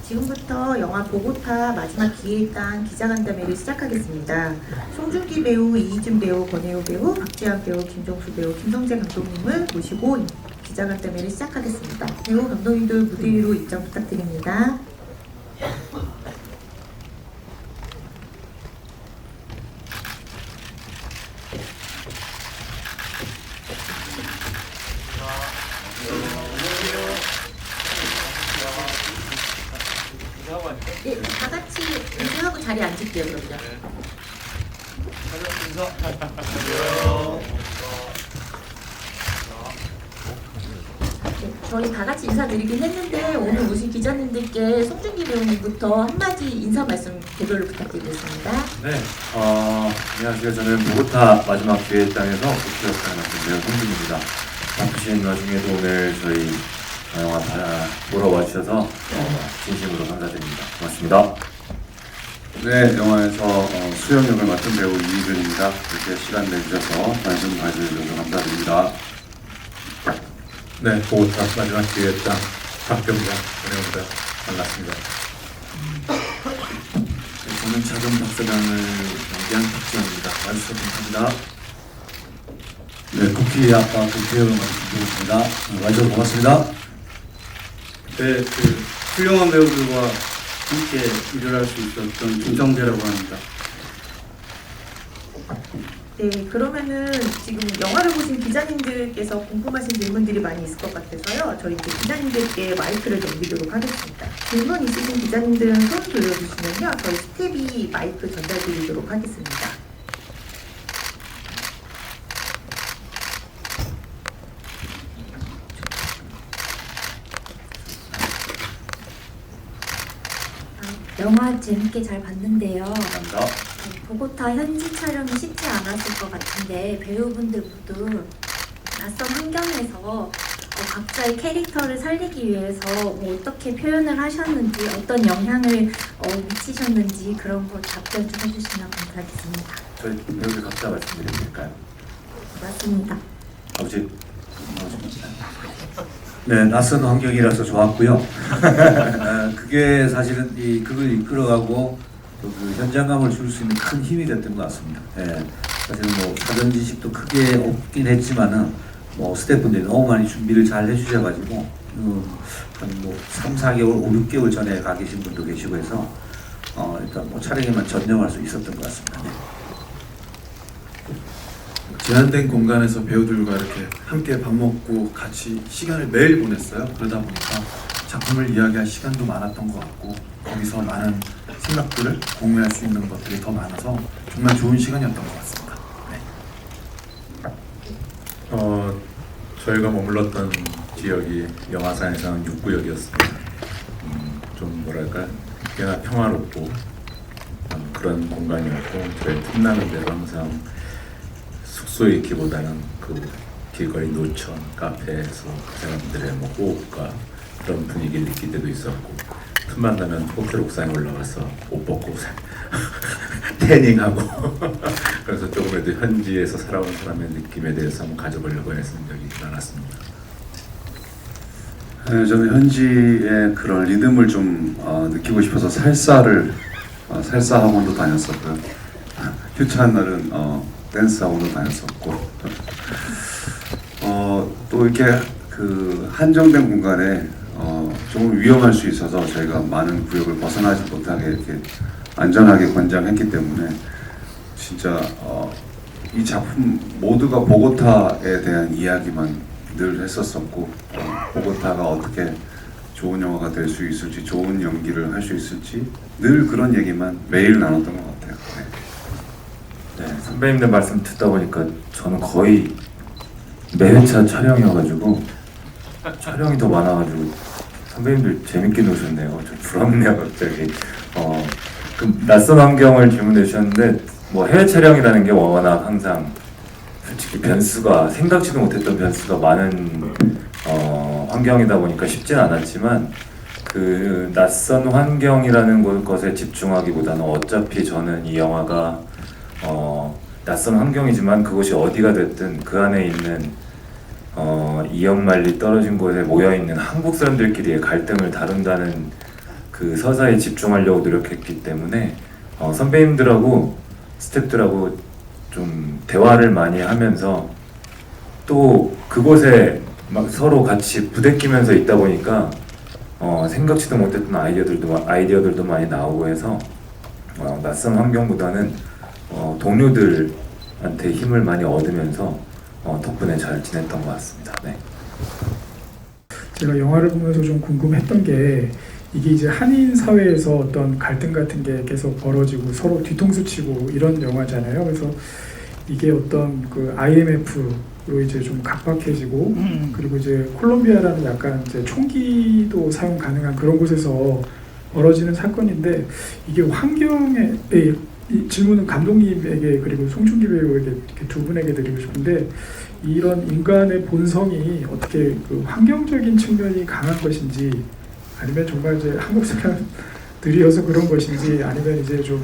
지금부터 영화 보고타 마지막 기회의 땅 기자간담회를 시작하겠습니다. 송중기 배우, 이희준 배우, 권혜우 배우, 박지한 배우, 김종수 배우, 김성재 감독님을 모시고 기자간담회를 시작하겠습니다. 배우 감독님들 무대 위로 입장 부탁드립니다. 네, 다 같이 인사하고 자리에 앉을게요, 그럼요. 네, 저희 다 같이 인사드리긴 했는데 오늘 오신 기자님들께 송중기 배우님부터 한마디 인사 말씀 개별로 부탁드리겠습니다. 네, 안녕하세요. 저는 보고타 마지막 기회의 땅에서 국회 역할을 맡은 배우 송중기입니다. 바쁘신 와중에도 오늘 저희 영화 보러 와주셔서 진심으로 감사드립니다. 고맙습니다. 네, 영화에서 수영 역을 맡은 배우 이희준입니다. 이렇게 시간 내주셔서 관심 가져주셔서 감사드립니다. 네, 보고타 마지막 기회의 땅 박병장 권혜우입니다. 반갑습니다. 저는 작은 박사장을 연기한 박지현입니다. 와주셔서 감사합니다. 네, 쿠키 아빠 국회의원 맡은 와주셔서 고맙습니다. 네, 훌륭한 배우들과 함께 일을 할 수 있었던 김성재라고 합니다. 네, 그러면은 지금 영화를 보신 기자님들께서 궁금하신 질문들이 많이 있을 것 같아서요. 저희 이제 기자님들께 마이크를 넘기도록 하겠습니다. 질문 있으신 기자님들은 손 들어주시면요. 저희 스텝이 마이크 전달드리도록 하겠습니다. 영화 재밌게 잘 봤는데요. 감사합니다. 보고타 현지 촬영이 쉽지 않았을 것 같은데 배우분들 모두 낯선 환경에서 각자의 캐릭터를 살리기 위해서 어떻게 표현을 하셨는지 어떤 영향을 미치셨는지 그런 거 답변 좀 해주시면 감사하겠습니다. 저희 배우들 각자 말씀드리면 될까요? 맞습니다. 아버지. 네, 낯선 환경이라서 좋았고요. 그게 사실은 그걸 이끌어가고 또 그 현장감을 줄 수 있는 큰 힘이 됐던 것 같습니다. 예, 사실은 뭐 사전 지식도 크게 없긴 했지만은 뭐 스태프분들이 너무 많이 준비를 잘 해주셔가지고 한 뭐 3, 4개월, 5, 6개월 전에 가 계신 분도 계시고 해서 일단 뭐 촬영에만 전념할 수 있었던 것 같습니다. 네. 제한된 공간에서 배우들과 이렇게 함께 밥 먹고 같이 시간을 매일 보냈어요. 그러다 보니까 작품을 이야기할 시간도 많았던 것 같고 거기서 많은 생각들을 공유할 수 있는 것들이 더 많아서 정말 좋은 시간이었던 것 같습니다. 네. 저희가 머물렀던 지역이 영화사에서는 6구역이었습니다. 좀 뭐랄까 꽤나 평화롭고 그런 공간이었고 저희 틈나는 대로 항상 숙소에 있기보다는 그 길거리 노천, 카페에서 그 사람들의 뭐 호흡과 그런 분위기를 느낄 때도 있었고 틈만 나면 호텔 옥상에 올라가서 옷 벗고 태닝하고 그래서 조금이라도 현지에서 살아온 사람의 느낌에 대해서 한번 가져보려고 했던 적이 많았습니다. 네, 저는 현지의 그런 리듬을 좀 느끼고 싶어서 살사 학원도 다녔었고요. 휴차한 날은 댄스 학원도 다녔었고 또 이렇게 그 한정된 공간에 조금 위험할 수 있어서 저희가 많은 구역을 벗어나지 못하게 이렇게 안전하게 권장했기 때문에 진짜 이 작품 모두가 보고타에 대한 이야기만 늘 했었었고 보고타가 어떻게 좋은 영화가 될 수 있을지 좋은 연기를 할 수 있을지 늘 그런 얘기만 매일 나눴던 것 같아요. 네. 네, 선배님들 말씀 듣다 보니까 저는 거의 매 회차 촬영이어가지고 촬영이 더 많아가지고 선배님들 재밌게 노셨네요. 좀 부럽네요 갑자기. 그 낯선 환경을 질문해 주셨는데 뭐 해외 촬영이라는 게 워낙 항상 솔직히 변수가 생각지도 못했던 변수가 많은 환경이다 보니까 쉽진 않았지만 그 낯선 환경이라는 것에 집중하기보다는 어차피 저는 이 영화가 낯선 환경이지만 그것이 어디가 됐든 그 안에 있는 2억 마일리 떨어진 곳에 모여있는 한국 사람들끼리의 갈등을 다룬다는 그 서사에 집중하려고 노력했기 때문에 선배님들하고 스태프들하고 좀 대화를 많이 하면서 또 그곳에 막 서로 같이 부대끼면서 있다 보니까 생각지도 못했던 아이디어들도 많이 나오고 해서 낯선 환경보다는 동료들한테 힘을 많이 얻으면서 덕분에 잘 지냈던 것 같습니다. 네. 제가 영화를 보면서 좀 궁금했던 게 이게 이제 한인 사회에서 어떤 갈등 같은 게 계속 벌어지고 서로 뒤통수 치고 이런 영화잖아요. 그래서 이게 어떤 그 IMF로 이제 좀 각박해지고 그리고 이제 콜롬비아라는 약간 이제 총기도 사용 가능한 그런 곳에서 벌어지는 사건인데 이게 환경에 이 질문은 감독님에게 그리고 송중기 배우에게 이렇게 두 분에게 드리고 싶은데 이런 인간의 본성이 어떻게 그 환경적인 측면이 강한 것인지 아니면 정말 이제 한국 사람들이어서 그런 것인지 아니면 이제 좀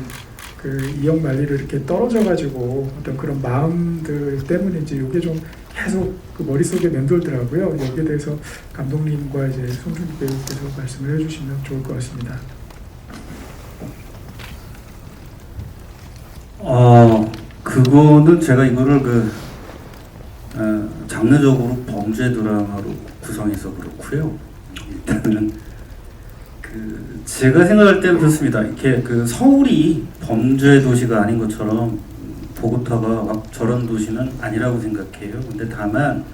그 이역 만리를 이렇게 떨어져 가지고 어떤 그런 마음들 때문인지 이게 좀 계속 그 머릿속에 맴돌더라고요. 여기에 대해서 감독님과 이제 송중기 배우께서 말씀을 해주시면 좋을 것 같습니다. 그거는 제가 이거를 장르적으로 범죄 드라마로 구성해서 그렇고요. 일단은 제가 생각할 때는 그렇습니다. 이렇게 서울이 범죄 도시가 아닌 것처럼 보고타가 막 저런 도시는 아니라고 생각해요. 근데 다만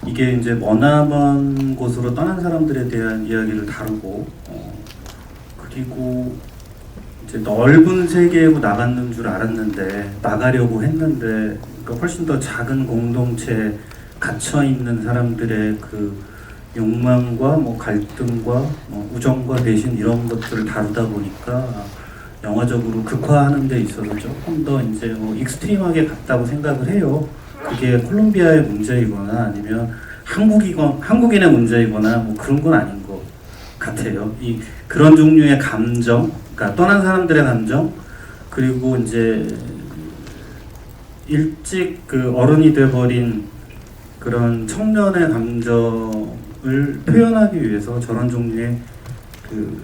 이게 이제 머나먼 곳으로 떠난 사람들에 대한 이야기를 다루고 그리고 이제 넓은 세계로 나갔는 줄 알았는데 나가려고 했는데 그러니까 훨씬 더 작은 공동체에 갇혀 있는 사람들의 그 욕망과 뭐 갈등과 우정과 배신 이런 것들을 다루다 보니까 영화적으로 극화하는 데 있어서 조금 더 이제 익스트림하게 갔다고 생각을 해요. 그게 콜롬비아의 문제이거나 아니면 한국인의 문제이거나 뭐 그런 건 아닌 것 같아요. 그런 종류의 감정, 그러니까 떠난 사람들의 감정, 그리고 이제 일찍 어른이 돼버린 그런 청년의 감정을 표현하기 위해서 저런 종류의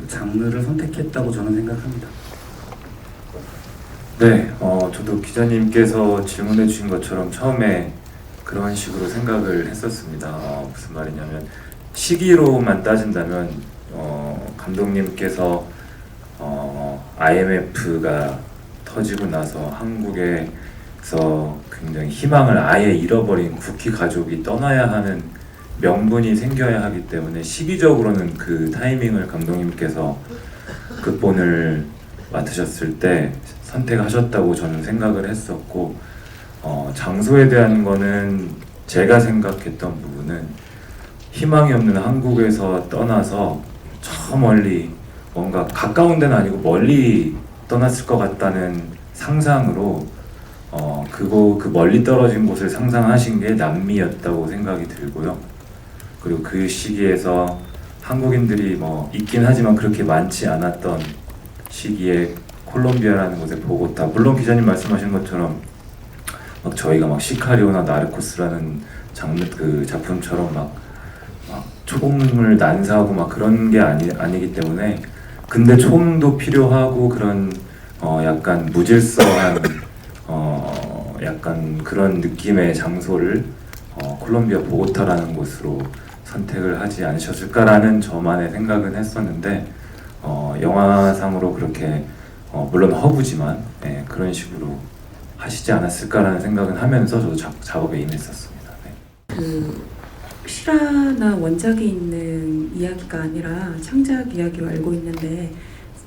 장르를 선택했다고 저는 생각합니다. 네, 저도 기자님께서 질문해 주신 것처럼 처음에 그런 식으로 생각을 했었습니다. 무슨 말이냐면 시기로만 따진다면 감독님께서 IMF가 터지고 나서 한국에서 굉장히 희망을 아예 잃어버린 국희 가족이 떠나야 하는 명분이 생겨야 하기 때문에 시기적으로는 그 타이밍을 감독님께서 극본을 맡으셨을 때 선택하셨다고 저는 생각을 했었고 장소에 대한 거는 제가 생각했던 부분은 희망이 없는 한국에서 떠나서 저 멀리 뭔가 가까운 데는 아니고 멀리 떠났을 것 같다는 상상으로 그 멀리 떨어진 곳을 상상하신 게 남미였다고 생각이 들고요. 그리고 그 시기에서 한국인들이 뭐 있긴 하지만 그렇게 많지 않았던 시기에 콜롬비아라는 곳에 보고타, 물론 기자님 말씀하신 것처럼 막 저희가 막 시카리오나 나르코스라는 그 작품처럼 막 총을 난사하고 막 그런 게 아니기 때문에 근데 총도 필요하고 그런 약간 무질서한 약간 그런 느낌의 장소를 콜롬비아 보고타라는 곳으로 선택을 하지 않으셨을까라는 저만의 생각은 했었는데 영화상으로 그렇게 물론 허구지만 그런 식으로 하시지 않았을까라는 생각은 하면서 저도 작업에 임했었습니다. 네. 실화나 원작에 있는 이야기가 아니라 창작 이야기로 알고 있는데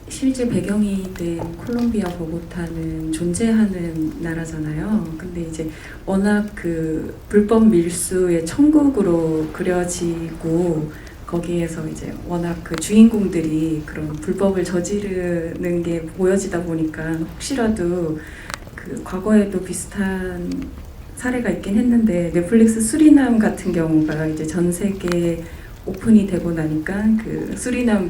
실제 배경이 된 콜롬비아 보고타는 존재하는 나라잖아요. 근데 이제 워낙 그 불법 밀수의 천국으로 그려지고 거기에서 이제 워낙 그 주인공들이 그런 불법을 저지르는 게 보여지다 보니까 혹시라도 그 과거에도 비슷한 사례가 있긴 했는데 넷플릭스 수리남 같은 경우가 이제 전 세계에 오픈이 되고 나니까 그 수리남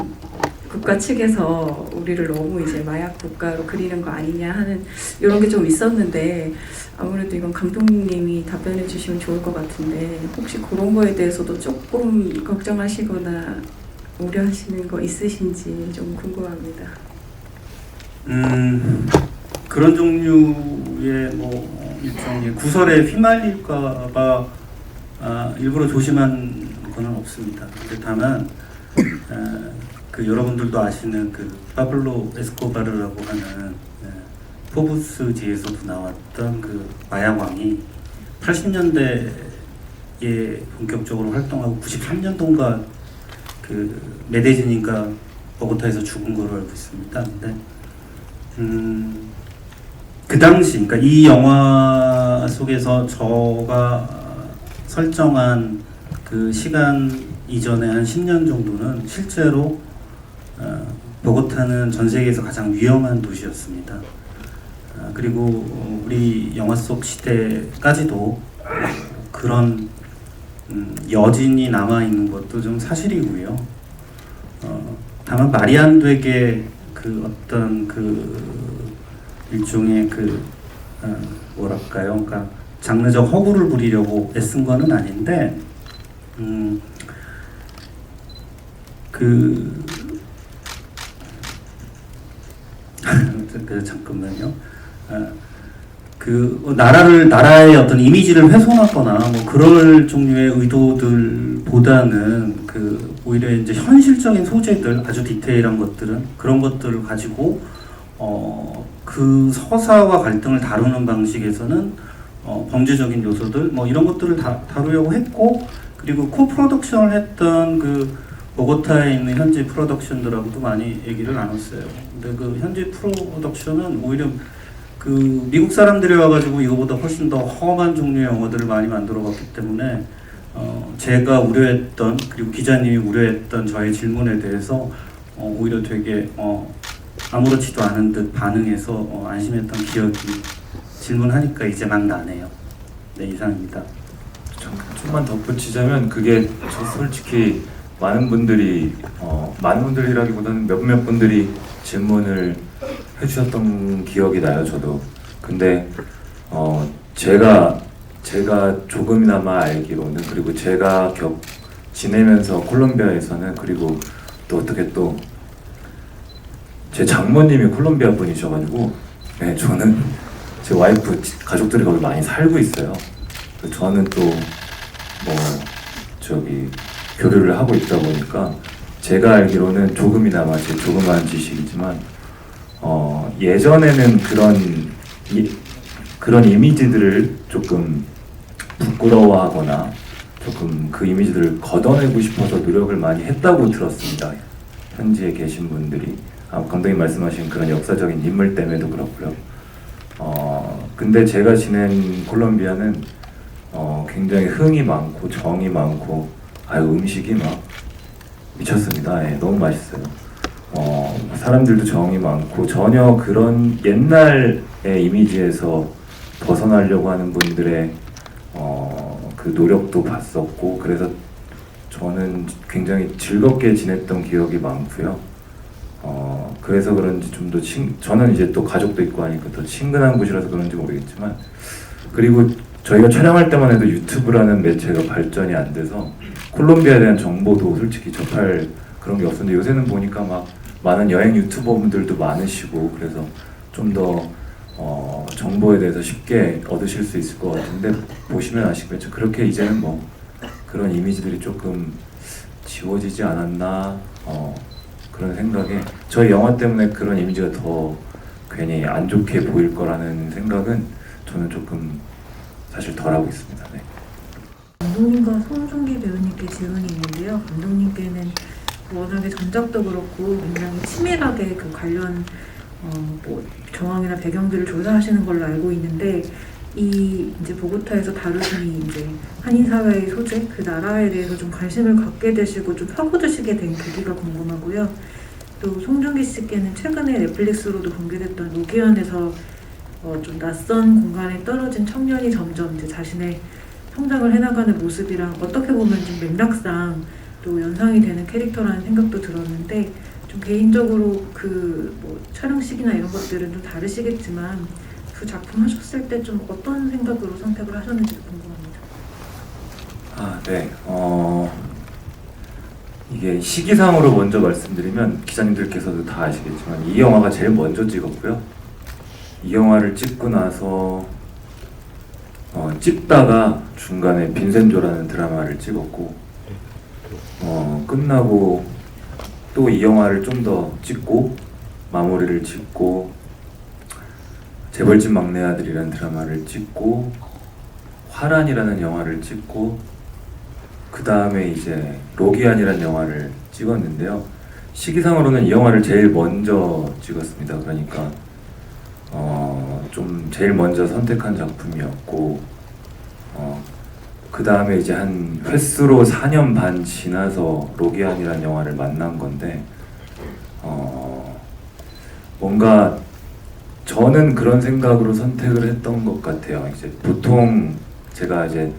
국가 측에서 우리를 너무 이제 마약 국가로 그리는 거 아니냐 하는 이런 게 좀 있었는데 아무래도 이건 감독님이 답변해 주시면 좋을 것 같은데 혹시 그런 거에 대해서도 조금 걱정하시거나 우려하시는 거 있으신지 좀 궁금합니다. 그런 종류의 뭐 일종의 구설에 휘말릴까봐 일부러 조심한 건 없습니다. 근데 다만 그 여러분들도 아시는 그 파블로 에스코바르라고 하는 포브스지에서도 나왔던 그 마약왕이 80년대에 본격적으로 활동하고 93년도인가 그 메데진인가 보고타에서 죽은 걸로 알고 있습니다. 근데 그 당시, 그러니까 이 영화 속에서 저가 설정한 그 시간 이전에 한 10년 정도는 실제로 보고타는 전 세계에서 가장 위험한 도시였습니다. 그리고 우리 영화 속 시대까지도 그런 여진이 남아 있는 것도 좀 사실이고요. 다만 말이 안 되게 그 어떤 그 일종의 그 뭐랄까요, 그러니까 장르적 허구를 부리려고 애쓴 거는 아닌데 잠깐만요. 그 나라의 어떤 이미지를 훼손하거나 뭐 그럴 종류의 의도들보다는 그 오히려 이제 현실적인 소재들, 아주 디테일한 것들은 그런 것들을 가지고 그 서사와 갈등을 다루는 방식에서는 범죄적인 요소들 뭐 이런 것들을 다루려고 했고, 그리고 코프로덕션을 했던 그 보고타에 있는 현지 프로덕션들하고도 많이 얘기를 나눴어요. 근데 그 현지 프로덕션은 오히려 그 미국 사람들이 와가지고 이거보다 훨씬 더 험한 종류의 영화들을 많이 만들어봤기 때문에 제가 우려했던, 그리고 기자님이 우려했던 저의 질문에 대해서 오히려 되게 아무렇지도 않은 듯 반응해서 안심했던 기억이, 질문하니까 이제 막 나네요. 네, 이상입니다. 좀만 덧붙이자면 그게 저 솔직히 많은 분들이라기보다는 몇몇 분들이 질문을 해주셨던 기억이 나요, 저도. 근데 제가 조금이나마 알기로는, 그리고 제가 지내면서 콜롬비아에서는, 그리고 또 어떻게 또 제 장모님이 콜롬비아 분이셔가지고, 네, 저는 제 와이프 가족들이 거기 많이 살고 있어요. 저는 또 뭐 교류를 하고 있다 보니까 제가 알기로는 조금이나마 제 조그마한 지식이지만 예전에는 그런 이미지들을 조금 부끄러워하거나 조금 그 이미지들을 걷어내고 싶어서 노력을 많이 했다고 들었습니다. 현지에 계신 분들이 감독님 말씀하신 그런 역사적인 인물 때문에도 그렇고요. 근데 제가 지낸 콜롬비아는 굉장히 흥이 많고 정이 많고 음식이 막 미쳤습니다. 예, 너무 맛있어요. 사람들도 정이 많고 전혀 그런 옛날의 이미지에서 벗어나려고 하는 분들의 그 노력도 봤었고, 그래서 저는 굉장히 즐겁게 지냈던 기억이 많고요. 그래서 그런지 좀 더 저는 이제 또 가족도 있고 하니까 더 친근한 곳이라서 그런지 모르겠지만, 그리고 저희가 촬영할 때만 해도 유튜브라는 매체가 발전이 안 돼서 콜롬비아에 대한 정보도 솔직히 접할 그런 게 없었는데, 요새는 보니까 막 많은 여행 유튜버분들도 많으시고, 그래서 좀 더 정보에 대해서 쉽게 얻으실 수 있을 것 같은데, 보시면 아시겠죠. 그렇게 이제는 뭐 그런 이미지들이 조금 지워지지 않았나 그런 생각에, 저희 영화 때문에 그런 이미지가 더 괜히 안 좋게 보일 거라는 생각은 저는 조금 사실 덜 하고 있습니다. 네. 감독님과 송중기 배우님께 질문이 있는데요. 감독님께는 워낙에 전작도 그렇고 굉장히 치밀하게 그 관련 뭐 정황이나 배경들을 조사하시는 걸로 알고 있는데, 이 이제 보고타에서 다루시니 이제 한인 사회의 소재, 그 나라에 대해서 좀 관심을 갖게 되시고 좀 파고드시게 된 계기가 궁금하고요. 또 송중기 씨께는 최근에 넷플릭스로도 공개됐던 노기현에서 좀 낯선 공간에 떨어진 청년이 점점 이제 자신의 성장을 해나가는 모습이랑 어떻게 보면 좀 맥락상 또 연상이 되는 캐릭터라는 생각도 들었는데, 좀 개인적으로 그 뭐 촬영식이나 이런 것들은 좀 다르시겠지만 그 작품 하셨을 때 좀 어떤 생각으로 선택을 하셨는지 궁금합니다. 네. 이게 시기상으로 먼저 말씀드리면 기자님들께서도 다 아시겠지만 이 영화가 제일 먼저 찍었고요. 이 영화를 찍고 나서 찍다가 중간에 빈센조라는 드라마를 찍었고 끝나고 또 이 영화를 좀 더 찍고 마무리를 짓고 재벌집 막내 아들이라는 드라마를 찍고 화란이라는 영화를 찍고 그 다음에 이제 로기안이라는 영화를 찍었는데요. 시기상으로는 이 영화를 제일 먼저 찍었습니다. 그러니까 좀 제일 먼저 선택한 작품이었고 그 다음에 이제 한 횟수로 4년 반 지나서 로기안이라는 영화를 만난 건데 뭔가 저는 그런 생각으로 선택을 했던 것 같아요. 이제 보통 제가 이제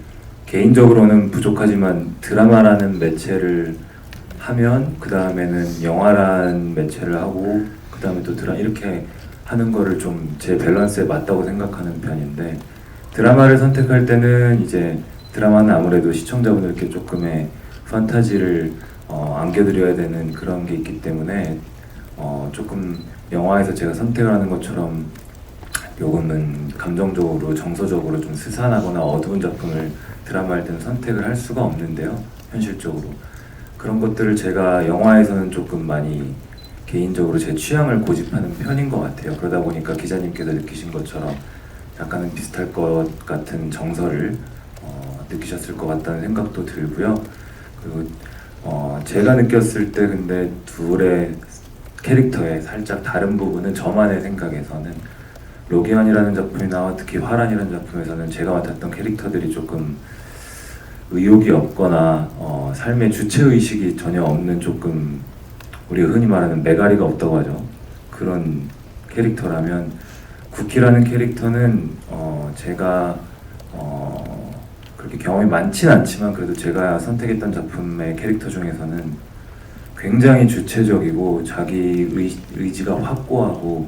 개인적으로는 부족하지만 드라마라는 매체를 하면 그 다음에는 영화라는 매체를 하고 그 다음에 또 이렇게 하는 거를 좀 제 밸런스에 맞다고 생각하는 편인데 드라마를 선택할 때는 이제 드라마는 아무래도 시청자분들께 조금의 판타지를 안겨드려야 되는 그런 게 있기 때문에 조금 영화에서 제가 선택을 하는 것처럼 요금은 감정적으로 정서적으로 좀 스산하거나 어두운 작품을 드라마 할 때는 선택을 할 수가 없는데요. 현실적으로 그런 것들을 제가 영화에서는 조금 많이 개인적으로 제 취향을 고집하는 편인 것 같아요. 그러다 보니까 기자님께서 느끼신 것처럼 약간은 비슷할 것 같은 정서를 느끼셨을 것 같다는 생각도 들고요. 그리고 제가 느꼈을 때 근데 둘의 캐릭터의 살짝 다른 부분은 저만의 생각에서는 로기안이라는 작품이나 특히 화란이라는 작품에서는 제가 맡았던 캐릭터들이 조금 의욕이 없거나 삶의 주체의식이 전혀 없는 조금 우리가 흔히 말하는 메가리가 없다고 하죠. 그런 캐릭터라면 구키라는 캐릭터는 제가 그렇게 경험이 많진 않지만 그래도 제가 선택했던 작품의 캐릭터 중에서는 굉장히 주체적이고 자기 의지가 확고하고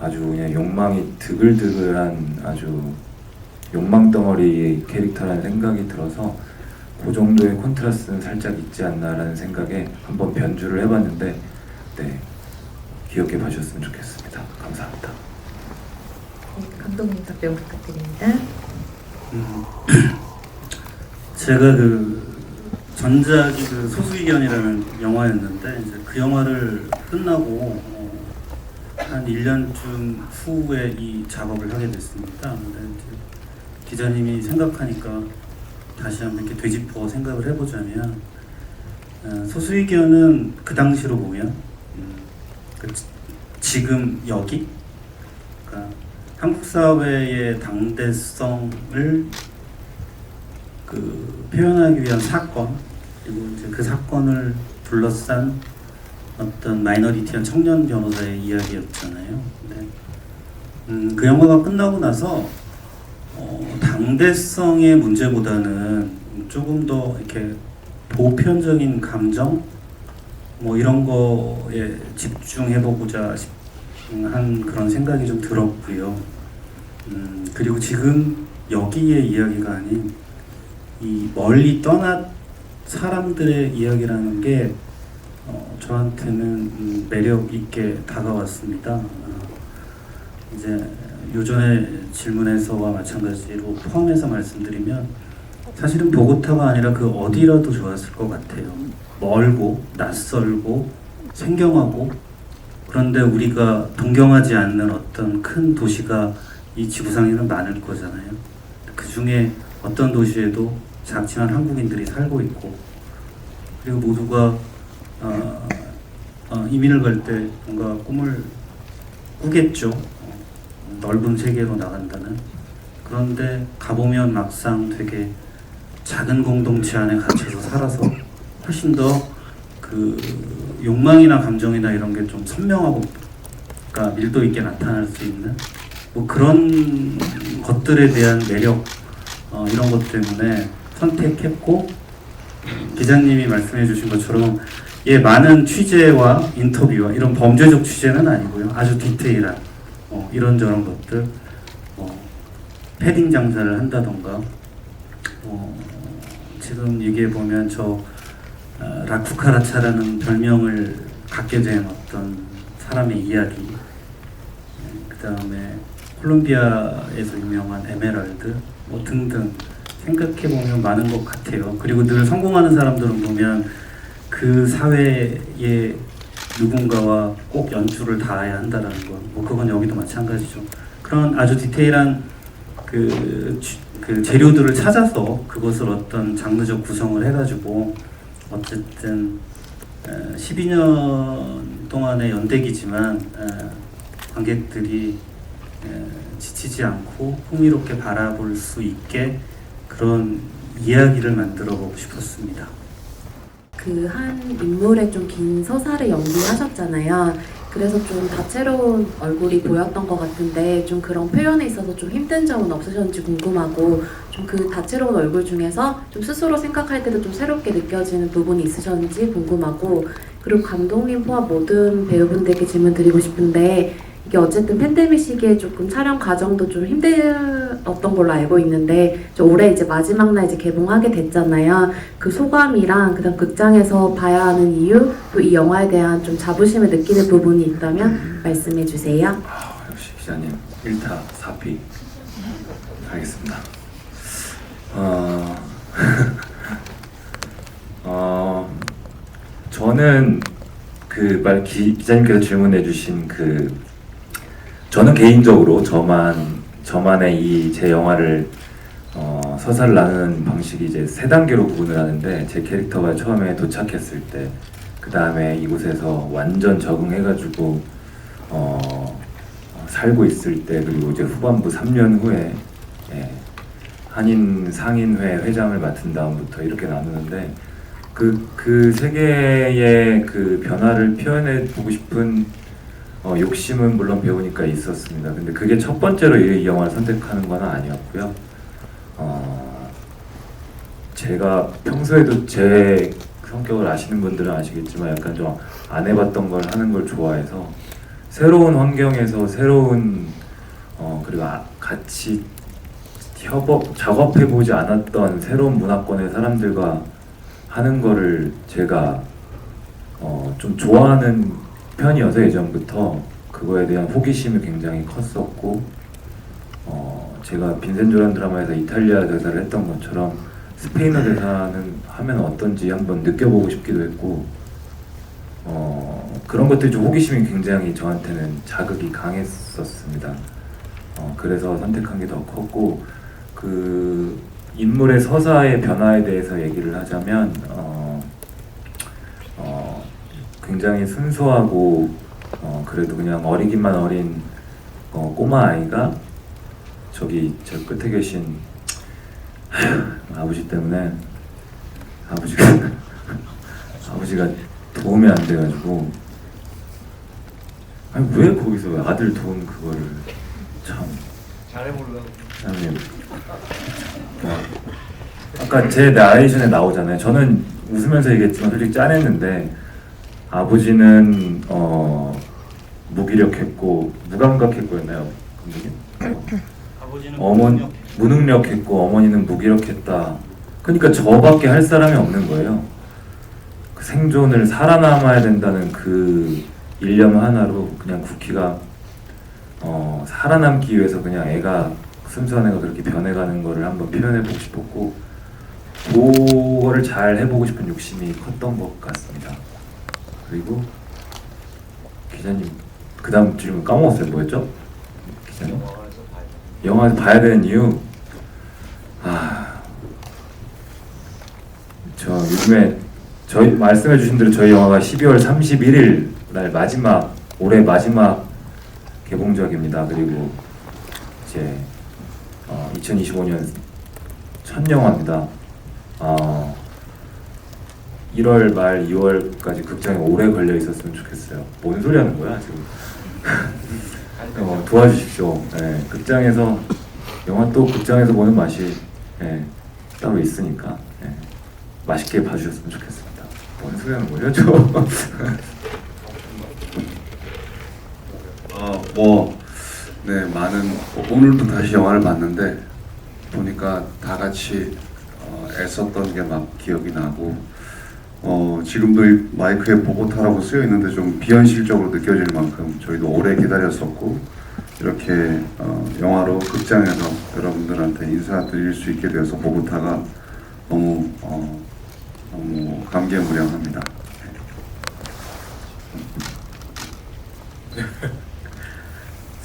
아주 그냥 욕망이 드글드글한 아주 욕망덩어리 캐릭터라는 생각이 들어서 그 정도의 콘트라스는 살짝 있지 않나라는 생각에 한번 변주를 해봤는데 네, 기억해 봐주셨으면 좋겠습니다. 감사합니다. 네, 감독님 답변 부탁드립니다. 제가 그 전작이 그 소수의견이라는 영화였는데 이제 그 영화를 끝나고 한 1년쯤 후에 이 작업을 하게 됐습니다. 근데 이제 기자님이 생각하니까 다시 한번 이렇게 되짚어 생각을 해보자면 소수의견은 그 당시로 보면 지금 여기 그러니까 한국 사회의 당대성을 그 표현하기 위한 사건 그리고 이제 그 사건을 둘러싼 어떤 마이너리티한 청년 변호사의 이야기였잖아요. 근데 그 영화가 끝나고 나서 당대성의 문제보다는 조금 더 이렇게 보편적인 감정 뭐 이런 거에 집중해보고자 한 그런 생각이 좀 들었고요. 그리고 지금 여기의 이야기가 아닌 이 멀리 떠난 사람들의 이야기라는 게 저한테는 매력 있게 다가왔습니다. 이제 요전에 질문에서와 마찬가지로 포함해서 말씀드리면 사실은 보고타가 아니라 그 어디라도 좋았을 것 같아요. 멀고 낯설고 생경하고 그런데 우리가 동경하지 않는 어떤 큰 도시가 이 지구상에는 많을 거잖아요. 그 중에 어떤 도시에도 작지만 한국인들이 살고 있고 그리고 모두가 이민을 갈 때 뭔가 꿈을 꾸겠죠. 넓은 세계로 나간다는. 그런데 가보면 막상 되게 작은 공동체 안에 갇혀서 살아서 훨씬 더 그 욕망이나 감정이나 이런 게 좀 선명하고 그러니까 밀도 있게 나타날 수 있는 뭐 그런 것들에 대한 매력 이런 것 때문에 선택했고 기자님이 말씀해 주신 것처럼 많은 취재와 인터뷰와 이런 범죄적 취재는 아니고요. 아주 디테일한 이런저런 것들 패딩 장사를 한다던가 지금 얘기해 보면 저 라쿠카라차라는 별명을 갖게 된 어떤 사람의 이야기, 그 다음에 콜롬비아에서 유명한 에메랄드 뭐 등등 생각해보면 많은 것 같아요. 그리고 늘 성공하는 사람들은 보면 그 사회의 누군가와 꼭 연주를 닿아야 한다는 건, 뭐 그건 여기도 마찬가지죠. 그런 아주 디테일한 그 재료들을 찾아서 그것을 어떤 장르적 구성을 해가지고 어쨌든 12년 동안의 연대기지만 관객들이 지치지 않고 흥미롭게 바라볼 수 있게 그런 이야기를 만들어 보고 싶었습니다. 그 한 인물의 좀 긴 서사를 연기하셨잖아요. 그래서 좀 다채로운 얼굴이 보였던 것 같은데 좀 그런 표현에 있어서 좀 힘든 점은 없으셨는지 궁금하고, 좀 그 다채로운 얼굴 중에서 좀 스스로 생각할 때도 좀 새롭게 느껴지는 부분이 있으셨는지 궁금하고, 그리고 감독님 포함 모든 배우분들께 질문 드리고 싶은데, 이게 어쨌든 팬데믹 시기에 조금 촬영 과정도 좀 힘들었던 걸로 알고 있는데, 올해 이제 마지막 날 이제 개봉하게 됐잖아요. 그 소감이랑 그다음 극장에서 봐야 하는 이유, 또 이 영화에 대한 좀 자부심을 느끼는 부분이 있다면 말씀해 주세요. 역시 기자님 1타 4피 알겠습니다. 저는 기자님께서 질문해주신 저는 개인적으로 저만의 제 영화를 서사를 나누는 방식이 이제 세 단계로 구분을 하는데, 제 캐릭터가 처음에 도착했을 때, 그 다음에 이곳에서 완전 적응해가지고 살고 있을 때, 그리고 이제 후반부 3년 후에 한인 상인회 회장을 맡은 다음부터 이렇게 나누는데, 그 세 개의 그 변화를 표현해 보고 싶은 욕심은 물론 배우니까 있었습니다. 근데 그게 첫 번째로 이 영화를 선택하는 건 아니었고요. 제가 평소에도 제 성격을 아시는 분들은 아시겠지만 약간 좀 안 해봤던 걸 하는 걸 좋아해서, 새로운 환경에서 새로운 그리고 같이 작업해보지 않았던 새로운 문화권의 사람들과 하는 거를 제가 좀 좋아하는 편이어서 예전부터 그거에 대한 호기심이 굉장히 컸었고, 제가 빈센조란 드라마에서 이탈리아 대사를 했던 것처럼 스페인어 대사는 하면 어떤지 한번 느껴보고 싶기도 했고, 그런 것들이 좀 호기심이 굉장히 저한테는 자극이 강했었습니다. 그래서 선택한 게 더 컸고, 그 인물의 서사의 변화에 대해서 얘기를 하자면 굉장히 순수하고 그래도 그냥 어리기만 어린 꼬마 아이가 저 끝에 계신 아버지 때문에 아버지가 도움이 안 돼가지고, 아니 왜 거기서 아들 돈 그거를 참 잘해보려고. 아까 제 나레이션에 나오잖아요. 저는 웃으면서 얘기했지만 솔직히 짠했는데, 아버지는 무기력했고 무감각했고였나요, 감독님? 아버지는 무능력했고 어머니는 무기력했다. 그러니까 저밖에 할 사람이 없는 거예요. 그 생존을 살아남아야 된다는 그 일념 하나로 그냥 쿠키가 살아남기 위해서 그냥 순수한 애가 그렇게 변해가는 거를 한번 표현해보고 싶었고, 그거를 잘 해보고 싶은 욕심이 컸던 것 같습니다. 그리고 기자님 그 다음 질문 까먹었어요. 뭐였죠? 기자님? 영화에서 봐야 되는 이유? 저 요즘에 저희 말씀해주신 대로 저희 영화가 12월 31일 날 올해 마지막 개봉작입니다. 그리고 이제 2025년 첫 영화입니다. 1월 말 2월까지 극장에 오래 걸려 있었으면 좋겠어요. 뭔 소리 하는 거야 지금? 도와주십시오. 극장에서 영화 또 극장에서 보는 맛이 따로 있으니까 맛있게 봐주셨으면 좋겠습니다. 뭔 소리 하는 거죠, 저? 오늘도 다시 영화를 봤는데 보니까 다 같이 애썼던 게 막 기억이 나고, 지금도 이 마이크에 보고타라고 쓰여 있는데 좀 비현실적으로 느껴질 만큼 저희도 오래 기다렸었고 이렇게 영화로 극장에서 여러분들한테 인사드릴 수 있게 되어서 보고타가 너무 감개무량합니다.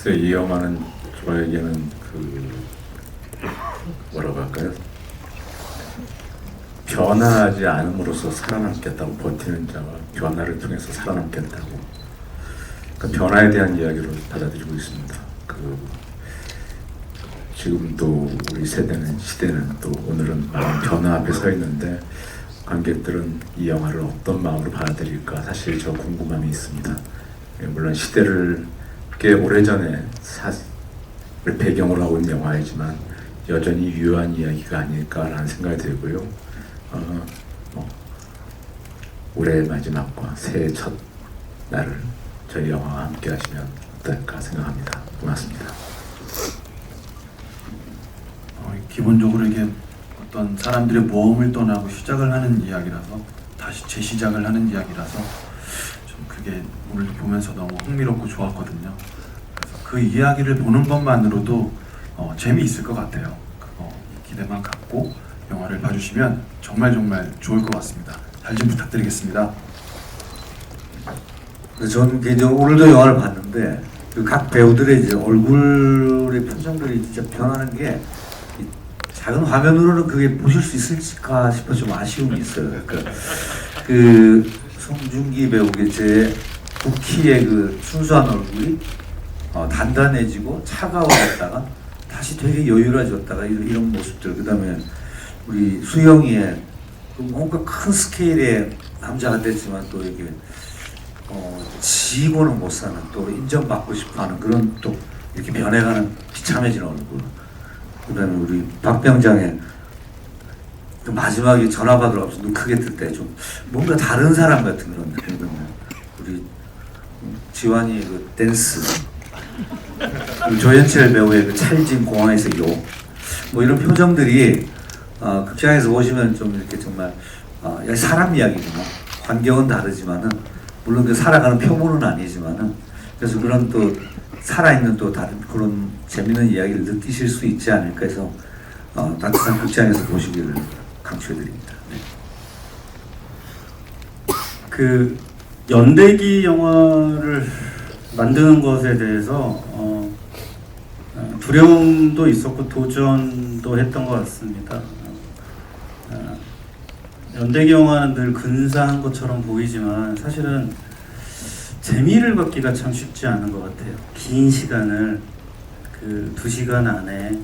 그래서 이 영화는 저에게는 뭐라고 할까요? 변화하지 않음으로써 살아남겠다고, 버티는 자와 변화를 통해서 살아남겠다고, 그러니까 변화에 대한 이야기로 받아들이고 있습니다. 지금도 우리 시대는 또 오늘은 많은 변화 앞에 서 있는데 관객들은 이 영화를 어떤 마음으로 받아들일까 사실 저 궁금함이 있습니다. 물론 시대를 꽤 오래전에 를 배경으로 하고 있는 영화이지만 여전히 유효한 이야기가 아닐까라는 생각이 들고요. 올해 마지막과 새해 첫 날을 저희 영화와 함께 하시면 어떨까 생각합니다. 고맙습니다. 기본적으로 이게 어떤 사람들의 모험을 떠나고 시작을 하는 이야기라서 다시 재시작을 하는 이야기라서 좀 그게 오늘 보면서 너무 흥미롭고 좋았거든요. 그래서 그 이야기를 보는 것만으로도 재미있을 것 같아요. 그거 기대만 갖고 영화를 봐주시면 정말 좋을 것 같습니다. 잘 좀 부탁드리겠습니다. 저는 개인적으로 오늘도 영화를 봤는데 각 배우들의 이제 얼굴의 표정들이 진짜 변하는 게 작은 화면으로는 그게 보실 수 있을까 싶어 좀 아쉬움이 있어요. 그 송중기 배우의 제 부키의 그 순수한 얼굴이 단단해지고 차가워졌다가 다시 되게 여유로워졌다가 이런 모습들, 그 다음에 우리 수영이의 뭔가 큰 스케일의 남자가 됐지만 또 이게 지고는 못 사는, 또 인정받고 싶어하는 그런 또 이렇게 변해가는 비참해지는 얼굴. 그다음에 우리 박병장의 그 마지막에 전화 받으러 가서 눈 크게 뜰 때 좀 뭔가 다른 사람 같은 그런 느낌. 우리 지환이의 그 댄스, 조현철 배우의 그 찰진 공항에서 욕, 뭐 이런 표정들이 극장에서 보시면 좀 이렇게 정말 사람 이야기구나. 환경은 다르지만은 물론 그 살아가는 표본은 아니지만은 그래서 그런 또 살아있는 또 다른 그런 재밌는 이야기를 느끼실 수 있지 않을까 해서 따뜻한 극장에서 보시기를 강추해드립니다. 네. 그 연대기 영화를 만드는 것에 대해서 두려움도 있었고 도전도 했던 것 같습니다. 연대기 영화는 늘 근사한 것처럼 보이지만 사실은 재미를 받기가 참 쉽지 않은 것 같아요. 긴 시간을 그 2시간 안에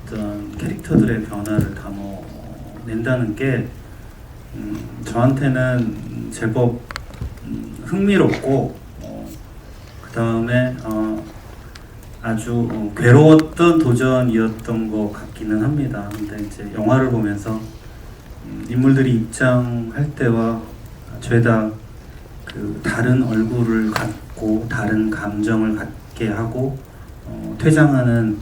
어떤 캐릭터들의 변화를 담아낸다는 게 저한테는 제법 흥미롭고 그 다음에 아주 괴로웠던 도전이었던 것 같기는 합니다. 근데 이제 영화를 보면서 인물들이 입장할 때와 죄다 그 다른 얼굴을 갖고 다른 감정을 갖게 하고 퇴장하는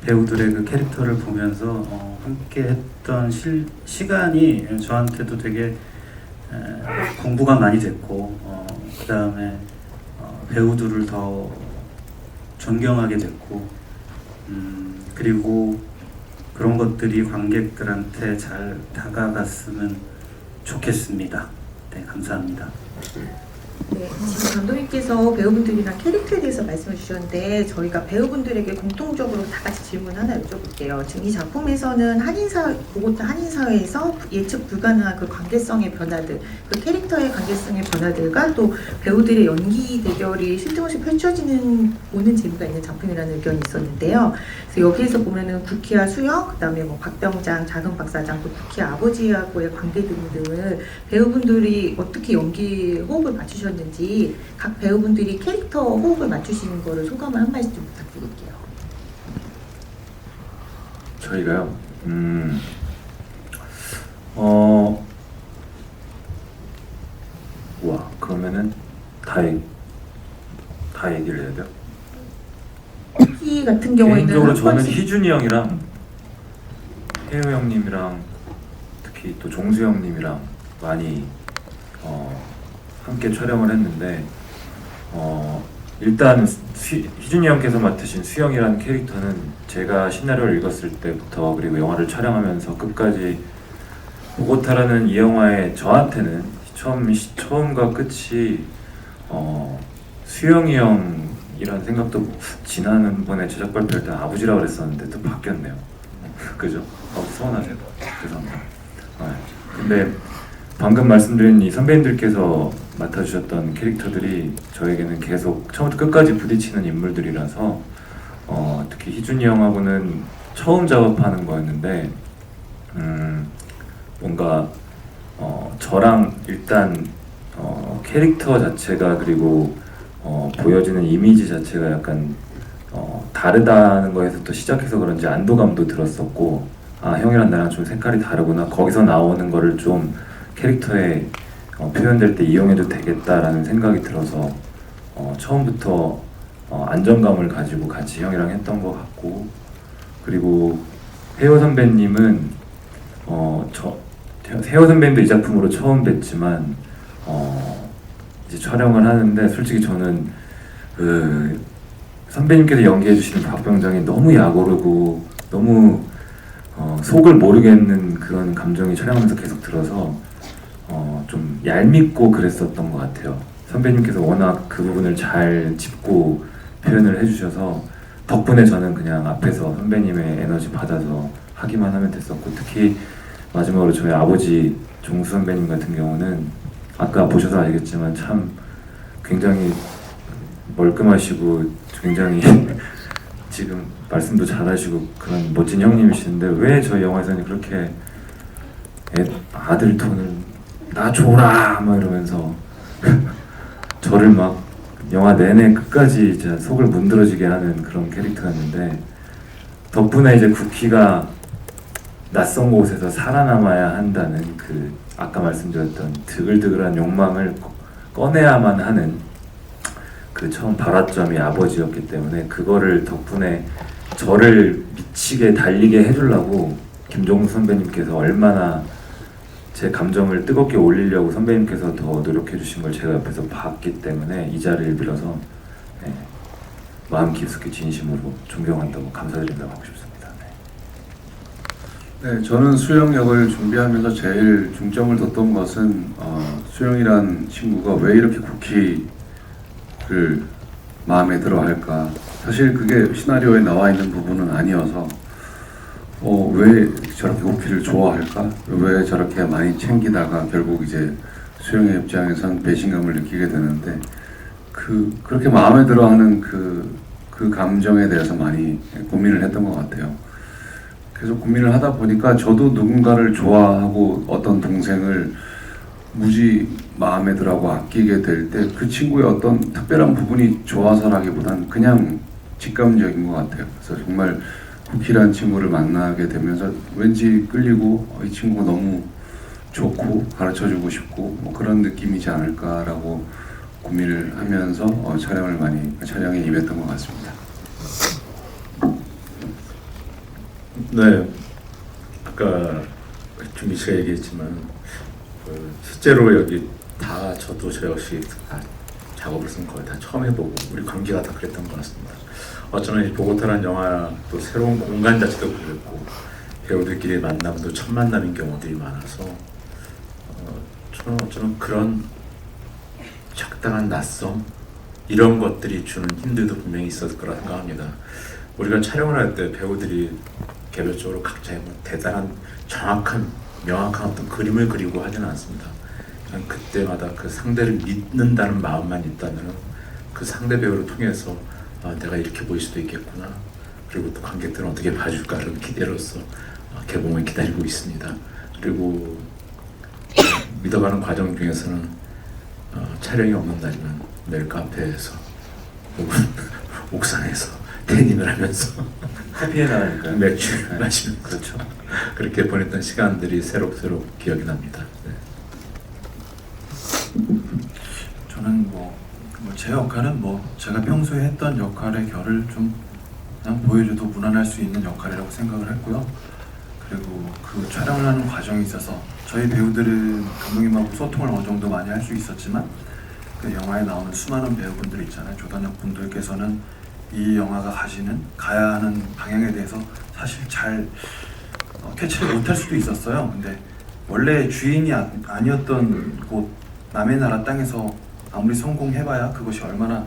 배우들의 그 캐릭터를 보면서 함께 했던 시간이 저한테도 되게 공부가 많이 됐고 그 다음에 배우들을 더 존경하게 됐고 그리고 그런 것들이 관객들한테 잘 다가갔으면 좋겠습니다. 네, 감사합니다. 네, 지금 감독님께서 배우분들이랑 캐릭터에 대해서 말씀을 주셨는데 저희가 배우분들에게 공통적으로 다 같이 질문 하나 여쭤볼게요. 지금 이 작품에서는 보고타 한인사회에서 예측 불가능한 그 관계성의 변화들, 그 캐릭터의 관계성의 변화들과 또 배우들의 연기 대결이 쉴 틈 없이 펼쳐지는 오는 재미가 있는 작품이라는 의견이 있었는데요. 그래서 여기에서 보면은 부키와 수영, 그다음에 뭐 박병장, 작은 박사장, 또 부키 아버지하고의 관계 등등을 배우분들이 어떻게 연기 호흡을 맞추셨는지 각 배우분들이 캐릭터 호흡을 맞추시는 거를 소감을 한 말씀 좀 부탁드릴게요. 저희가요. 우와, 그러면은 다 얘기를 해야 돼요? 희 같은 경우에는 개인적으로 한 저는 번씩 희준이 형이랑 태우 형님이랑 특히 특히 또 종수형님이랑 많이 함께 촬영을 했는데 일단 희준이 형께서 맡으신 수영이라는 캐릭터는 제가 시나리오를 읽었을 때부터 그리고 영화를 촬영하면서 끝까지 보고타라는 이 영화의 저한테는 처음과 끝이 수영이 형이라는 생각도 지난번에 제작 발표할 때 아버지라고 그랬었는데 또 바뀌었네요. 그죠? 아버지 서운하세요? 죄송합니다. 근데 방금 말씀드린 이 선배님들께서 맡아주셨던 캐릭터들이 저에게는 계속 처음부터 끝까지 부딪히는 인물들이라서 특히 희준이 형하고는 처음 작업하는 거였는데 뭔가 저랑 일단 캐릭터 자체가 그리고 보여지는 이미지 자체가 약간 다르다는 거에서 또 시작해서 그런지 안도감도 들었었고 아 형이랑 나랑 좀 색깔이 다르구나 거기서 나오는 거를 좀 캐릭터에 표현될 때 이용해도 되겠다라는 생각이 들어서 처음부터 안정감을 가지고 같이 형이랑 했던 것 같고 그리고 혜호 선배님은 혜호 선배님도 이 작품으로 처음 뵀지만 이제 촬영을 하는데 솔직히 저는 선배님께서 연기해 주시는 박병장이 너무 약오르고 너무 속을 모르겠는 그런 감정이 촬영하면서 계속 들어서 좀 얄밉고 그랬었던 것 같아요. 선배님께서 워낙 그 부분을 잘 짚고 표현을 해주셔서 덕분에 저는 그냥 앞에서 선배님의 에너지 받아서 하기만 하면 됐었고 특히 마지막으로 저희 아버지 종수 선배님 같은 경우는 아까 보셔서 알겠지만 참 굉장히 멀끔하시고 굉장히 지금 말씀도 잘하시고 그런 멋진 형님이시는데 왜 저희 영화에서는 그렇게 아들 톤을 나 줘라 막 이러면서 저를 막 영화 내내 끝까지 진짜 속을 문드러지게 하는 그런 캐릭터였는데 덕분에 이제 쿠키가 낯선 곳에서 살아남아야 한다는 그 아까 말씀드렸던 드글드글한 욕망을 꺼내야만 하는 그 처음 발화점이 아버지였기 때문에 그거를 덕분에 저를 미치게 달리게 해주려고 김종수 선배님께서 얼마나 제 감정을 뜨겁게 올리려고 선배님께서 더 노력해 주신 걸 제가 옆에서 봤기 때문에 이 자리를 빌어서 마음 깊숙이 진심으로 존경한다고 감사드린다고 하고 싶습니다. 네, 저는 수영 역을 준비하면서 제일 중점을 뒀던 것은 수영이란 친구가 왜 이렇게 쿠키를 마음에 들어 할까. 사실 그게 시나리오에 나와 있는 부분은 아니어서 왜 저렇게 쿠키를 좋아할까? 왜 저렇게 많이 챙기다가 결국 이제 수영의 입장에선 배신감을 느끼게 되는데 그렇게 마음에 들어하는 그 감정에 대해서 많이 고민을 했던 것 같아요. 계속 고민을 하다 보니까 저도 누군가를 좋아하고 어떤 동생을 무지 마음에 들어하고 아끼게 될 때 그 친구의 어떤 특별한 부분이 좋아서라기보단 그냥 직감적인 것 같아요. 그래서 정말 쿠키라는 친구를 만나게 되면서 왠지 끌리고 이 친구가 너무 좋고 가르쳐주고 싶고 뭐 그런 느낌이지 않을까라고 고민을 하면서 촬영에 임했던 것 같습니다. 네, 아까 준기 씨가 얘기했지만 실제로 여기 다 저도 저 역시 다 작업을 쓴 거의 다 처음 해보고 우리 관계가 다 그랬던 것 같습니다. 어쩌면 이 보고타라는 영화 또 새로운 공간 자체도 그랬고 배우들끼리 만남도 첫 만남인 경우들이 많아서 저는 어쩌면 그런 적당한 낯섦 이런 것들이 주는 힘들도 분명히 있었을 거라 생각합니다. 우리가 촬영을 할 때 배우들이 개별적으로 각자의 뭐 대단한 정확한 명확한 어떤 그림을 그리고 하지는 않습니다. 그냥 그때마다 그 상대를 믿는다는 마음만 있다면 그 상대 배우를 통해서 내가 이렇게 보일 수도 있겠구나. 그리고 또 관객들은 어떻게 봐줄까를 기대로서 개봉을 기다리고 있습니다. 그리고 믿어가는 과정 중에서는 촬영이 없는 날이면 매일 카페에서 혹은 옥상에서 태닝을 하면서 해피에 나가니까요. 맥주를 마시면 그렇죠. 그렇게 보냈던 시간들이 새록새록 기억이 납니다. 네. 저는 제 역할은 제가 평소에 했던 역할의 결을 좀 그냥 보여줘도 무난할 수 있는 역할이라고 생각을 했고요. 그리고 그 촬영을 하는 과정에 있어서 저희 배우들은 감독님하고 소통을 어느 정도 많이 할 수 있었지만 그 영화에 나오는 수많은 배우분들 있잖아요. 조단역 분들께서는 이 영화가 가야 하는 방향에 대해서 사실 잘 캐치를 못할 수도 있었어요. 근데 원래 주인이 아니었던 곳 남의 나라 땅에서 아무리 성공해봐야 그것이 얼마나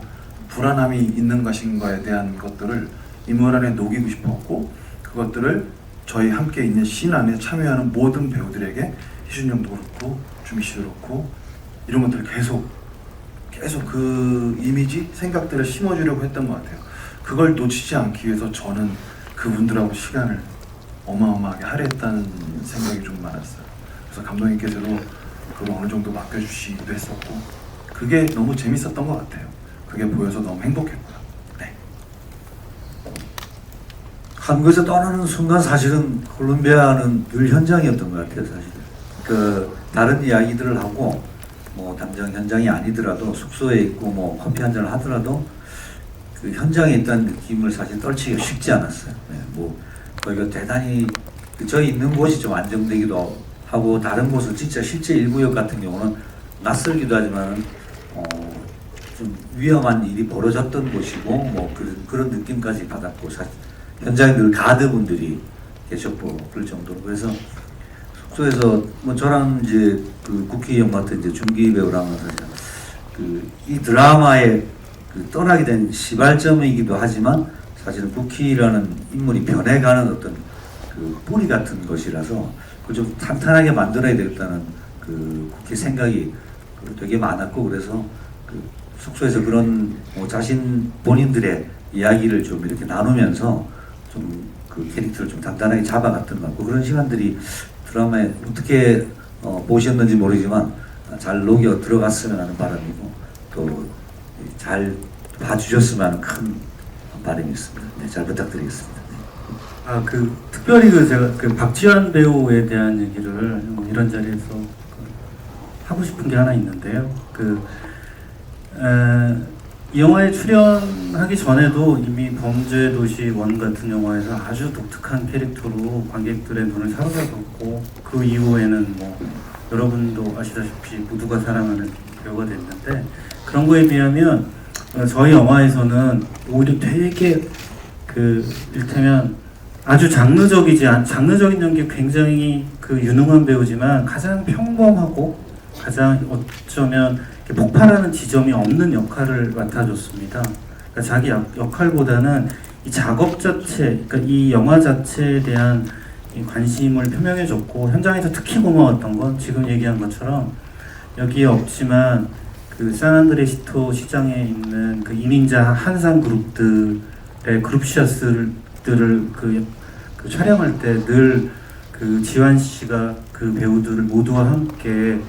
불안함이 있는 것인가에 대한 것들을 인물 안에 녹이고 싶었고, 그것들을 저희 함께 있는 씬 안에 참여하는 모든 배우들에게, 희준형도 그렇고 주미 씨도 그렇고, 이런 것들을 계속 그 이미지, 생각들을 심어주려고 했던 것 같아요. 그걸 놓치지 않기 위해서 저는 그분들하고 시간을 어마어마하게 할애했다는 생각이 좀 많았어요. 그래서 감독님께서도 그걸 어느 정도 맡겨주시기도 했었고, 그게 너무 재밌었던 것 같아요. 그게 보여서 너무 행복했고요. 네. 한국에서 떠나는 순간 사실은 콜롬비아는 늘 현장이었던 것 같아요. 사실 그 다른 이야기들을 하고 뭐 당장 현장이 아니더라도 숙소에 있고 뭐 커피 한 잔을 하더라도 그 현장에 있다는 느낌을 사실 떨치기가 쉽지 않았어요. 네, 뭐 거기가 대단히 저희 있는 곳이 좀 안정되기도 하고, 다른 곳은 진짜 실제 일구역 같은 경우는 낯설기도 하지만 좀 위험한 일이 벌어졌던 곳이고 뭐 그런 느낌까지 받았고, 사실 현장에 늘 가드분들이 계셨고 그럴 정도로. 그래서 숙소에서 뭐 저랑 이제 그 국희 형 같은 이제 준기 배우랑 이 드라마의 그 떠나게 된 시발점이기도 하지만 사실은 국희라는 인물이 변해가는 어떤 그 뿌리 같은 것이라서 그걸 좀 탄탄하게 만들어야 되겠다는 그 국희 생각이 되게 많았고, 그래서 그 숙소에서 그런 뭐 자신 본인들의 이야기를 좀 이렇게 나누면서 좀 그 캐릭터를 좀 단단하게 잡아갔던 것 같고, 그런 시간들이 드라마에 어떻게 보셨는지 모르지만 잘 녹여 들어갔으면 하는 바람이고, 또 잘 봐주셨으면 하는 큰 바람이 있습니다. 네, 잘 부탁드리겠습니다. 네. 특별히 제가 박지환 배우에 대한 얘기를 이런 자리에서 하고 싶은 게 하나 있는데요. 이 영화에 출연하기 전에도 이미 범죄도시 1 같은 영화에서 아주 독특한 캐릭터로 관객들의 눈을 사로잡았고, 그 이후에는 뭐 여러분도 아시다시피 모두가 사랑하는 배우가 됐는데, 그런 거에 비하면 저희 영화에서는 오히려 되게 이를테면 아주 장르적인 연기 굉장히 유능한 배우지만 가장 평범하고 가장 어쩌면 폭발하는 지점이 없는 역할을 맡아줬습니다. 그러니까 자기 역할보다는 이 작업 자체, 그러니까 이 영화 자체에 대한 이 관심을 표명해줬고, 현장에서 특히 고마웠던 건 지금 얘기한 것처럼 여기에 없지만 샌안드레시토 시장에 있는 이민자 한상 그룹들의 그룹샷들을 촬영할 때 늘 지환 씨가 그 배우들을 모두와 함께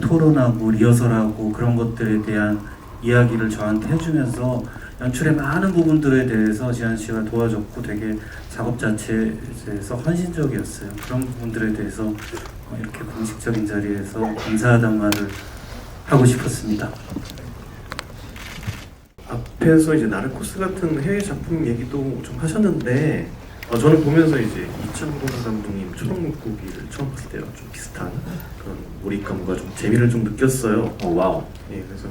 토론하고 리허설하고 그런 것들에 대한 이야기를 저한테 해주면서 연출의 많은 부분들에 대해서 지한 씨가 도와줬고, 되게 작업 자체에서 헌신적이었어요. 그런 부분들에 대해서 이렇게 공식적인 자리에서 감사하다는 말을 하고 싶었습니다. 앞에서 이제 나르코스 같은 해외 작품 얘기도 좀 하셨는데, 저는 보면서 이제 이창동 감독님 초록물고기를 처음 봤을 때랑 좀 비슷한 그런 몰입감과 좀 재미를 좀 느꼈어요. 와우. 예, 그래서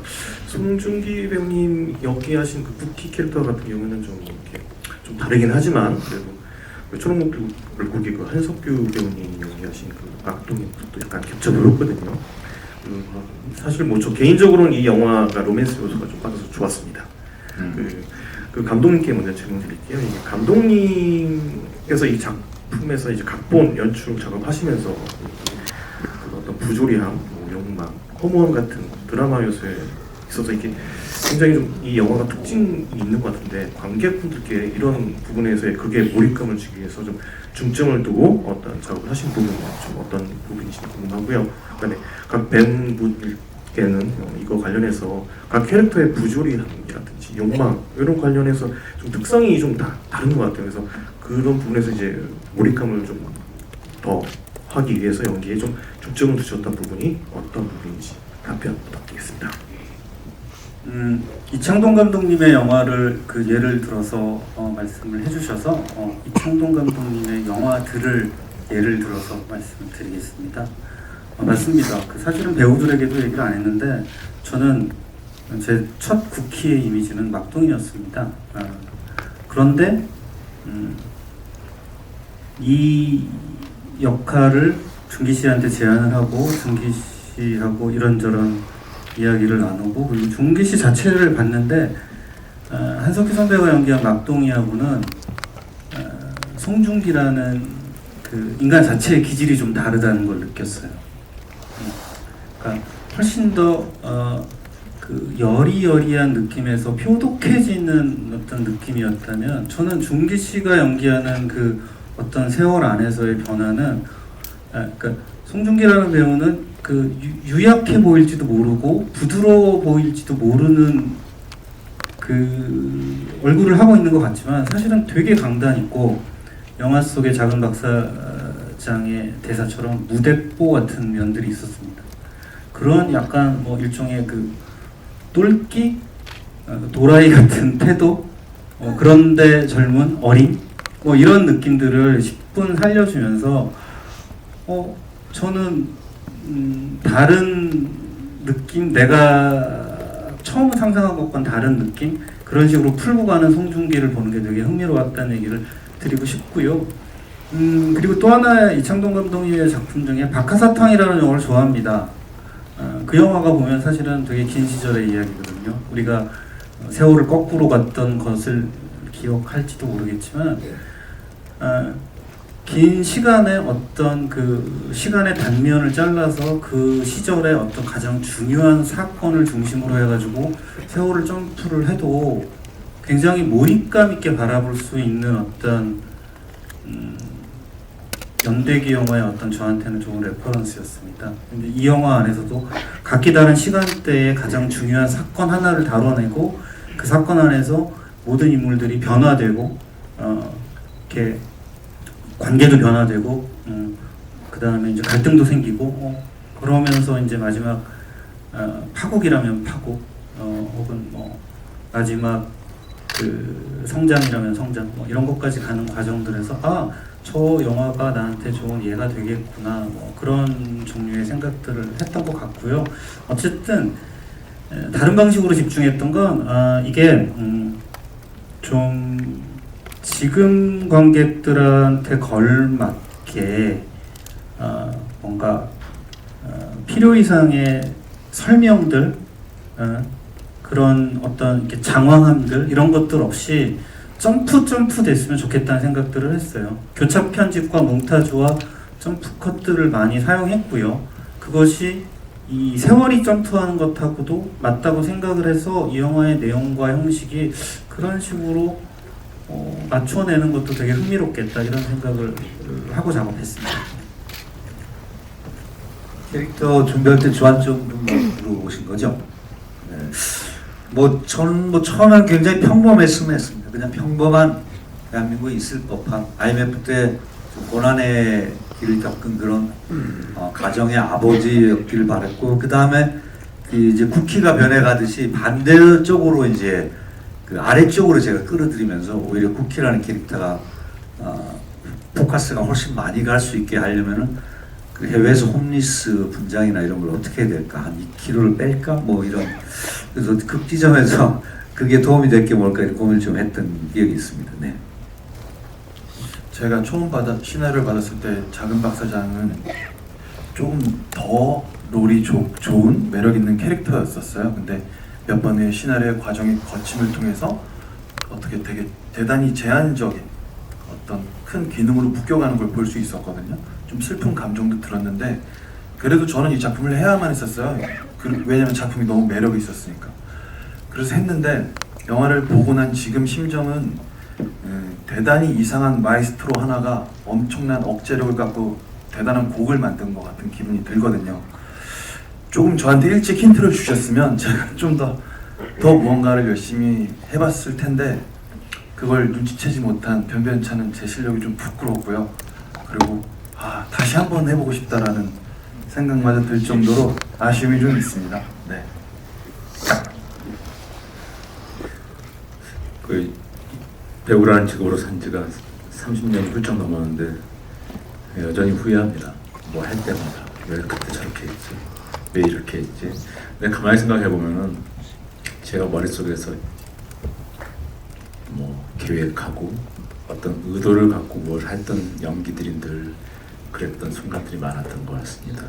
송중기 배우님 연기하신 그 쿠키 캐릭터 같은 경우는 좀 이렇게 좀 다르긴 하지만, 그래도 초록물고기 한석규 배우님 연기하신 그 악동인 것도 약간 겹쳐들었거든요. 사실 뭐 저 개인적으로는 이 영화가 로맨스 요소가 좀 빠져서 좋았습니다. 그 감독님께 먼저 질문 드릴게요. 이게 감독님께서 이 작품에서 이제 각본, 연출 작업하시면서 그 어떤 부조리함, 뭐 욕망, 허무함 같은 드라마 요소에 있어서 이게 굉장히 좀 이 영화가 특징이 있는 것 같은데, 관객분들께 이런 부분에서의 그게 몰입감을 주기 위해서 좀 중점을 두고 어떤 작업을 하신 부분은 좀 어떤 부분인지 궁금하고요. 그다음에 각 배우분들께는 이거 관련해서 각 캐릭터의 부조리함이라든지 욕망 이런 관련해서 좀 특성이 좀 다른 것 같아요. 그래서 그런 부분에서 이제 몰입감을 좀 더 하기 위해서 연기에 좀 중점을 두셨던 부분이 어떤 부분인지 답변 부탁드리겠습니다. 이창동 감독님의 영화를 예를 들어서 말씀을 해주셔서 이창동 감독님의 영화들을 예를 들어서 말씀을 드리겠습니다. 맞습니다. 사실은 배우들에게도 얘기를 안 했는데 저는 제 첫 국희의 이미지는 막동이었습니다. 그런데 이 역할을 준기 씨한테 제안을 하고 준기 씨하고 이런저런 이야기를 나누고 그리고 준기 씨 자체를 봤는데 한석규 선배가 연기한 막동이하고는 송중기라는 그 인간 자체의 기질이 좀 다르다는 걸 느꼈어요. 그러니까 훨씬 더 그 여리여리한 느낌에서 표독해지는 어떤 느낌이었다면 저는 준기 씨가 연기하는 그 어떤 세월 안에서의 변화는 그러니까 송중기라는 배우는 그 유약해 보일지도 모르고 부드러워 보일지도 모르는 그 얼굴을 하고 있는 것 같지만 사실은 되게 강단 있고 영화 속의 작은 박사장의 대사처럼 무대뽀 같은 면들이 있었습니다. 그런 약간 뭐 일종의 그 똘끼, 도라이 같은 태도, 그런데 젊은 어린 뭐 이런 느낌들을 10분 살려주면서 저는 다른 느낌, 내가 처음 상상한 것과는 다른 느낌 그런 식으로 풀고 가는 송중기를 보는 게 되게 흥미로웠다는 얘기를 드리고 싶고요. 그리고 또 하나 이창동 감독님의 작품 중에 박하사탕이라는 영화를 좋아합니다. 그 영화가 보면 사실은 되게 긴 시절의 이야기거든요. 우리가 세월을 거꾸로 갔던 것을 기억할지도 모르겠지만 긴 시간의 어떤 그 시간의 단면을 잘라서 그 시절의 어떤 가장 중요한 사건을 중심으로 해가지고 세월을 점프를 해도 굉장히 몰입감 있게 바라볼 수 있는 어떤 연대기 영화의 어떤 저한테는 좋은 레퍼런스였습니다. 근데 이 영화 안에서도 각기 다른 시간대에 가장 중요한 사건 하나를 다뤄내고 그 사건 안에서 모든 인물들이 변화되고 이렇게 관계도 변화되고 그 다음에 이제 갈등도 생기고 그러면서 이제 마지막 파국이라면 파국 혹은 뭐 마지막 그 성장이라면 성장 뭐 이런 것까지 가는 과정들에서 저 영화가 나한테 좋은 예가 되겠구나 뭐 그런 종류의 생각들을 했던 것 같고요. 어쨌든 다른 방식으로 집중했던 건 이게 좀 지금 관객들한테 걸맞게 뭔가 필요 이상의 설명들 그런 어떤 이렇게 장황함들 이런 것들 없이 점프 됐으면 좋겠다는 생각들을 했어요. 교차 편집과 몽타주와 점프 컷들을 많이 사용했고요. 그것이 이 세월이 점프하는 것하고도 맞다고 생각을 해서 이 영화의 내용과 형식이 그런 식으로 맞춰내는 것도 되게 흥미롭겠다 이런 생각을 하고 작업했습니다. 캐릭터 준비할 때 주안점 물어보신 거죠? 네. 저는 처음에는 굉장히 평범했으면 했습니다. 그냥 평범한 대한민국에 있을 법한 IMF 때 고난의 길을 겪은 그런 가정의 아버지였기를 바랬고 그 다음에 이제 쿠키가 변해가듯이 반대쪽으로 이제 그 아래쪽으로 제가 끌어들이면서 오히려 쿠키라는 캐릭터가 포커스가 훨씬 많이 갈 수 있게 하려면은 그 해외에서 홈리스 분장이나 이런 걸 어떻게 해야 될까? 한 2kg를 뺄까? 뭐 이런 그래서 극지점에서 그게 도움이 될 게 뭘까 이런 고민을 좀 했던 기억이 있습니다. 네. 제가 처음 시나리오를 받았을 때 작은 박사장은 조금 더 롤이 좋은 매력 있는 캐릭터였었어요. 근데 몇 번의 시나리오의 과정의 거침을 통해서 어떻게 되게 대단히 제한적인 어떤 큰 기능으로 묶여가는 걸 볼 수 있었거든요. 좀 슬픈 감정도 들었는데 그래도 저는 이 작품을 해야만 했었어요. 왜냐면 작품이 너무 매력이 있었으니까. 그래서 했는데 영화를 보고 난 지금 심정은 대단히 이상한 마이스트로 하나가 엄청난 억제력을 갖고 대단한 곡을 만든 것 같은 기분이 들거든요. 조금 저한테 일찍 힌트를 주셨으면 제가 좀 더 무언가를 열심히 해봤을 텐데 그걸 눈치채지 못한 변변찮은 제 실력이 좀 부끄럽고요. 그리고 다시 한번 해보고 싶다라는 생각마저 들 정도로 아쉬움이 좀 있습니다. 네. 그 배우라는 직업으로 산 지가 30년이 훌쩍 넘었는데 여전히 후회합니다. 뭐 할 때마다 왜 그때 저렇게 했지, 왜 이렇게 했지. 근데 가만히 생각해 보면은 제가 머릿속에서 뭐 계획하고 어떤 의도를 갖고 뭘 했던 연기들이 늘 그랬던 순간들이 많았던 것 같습니다.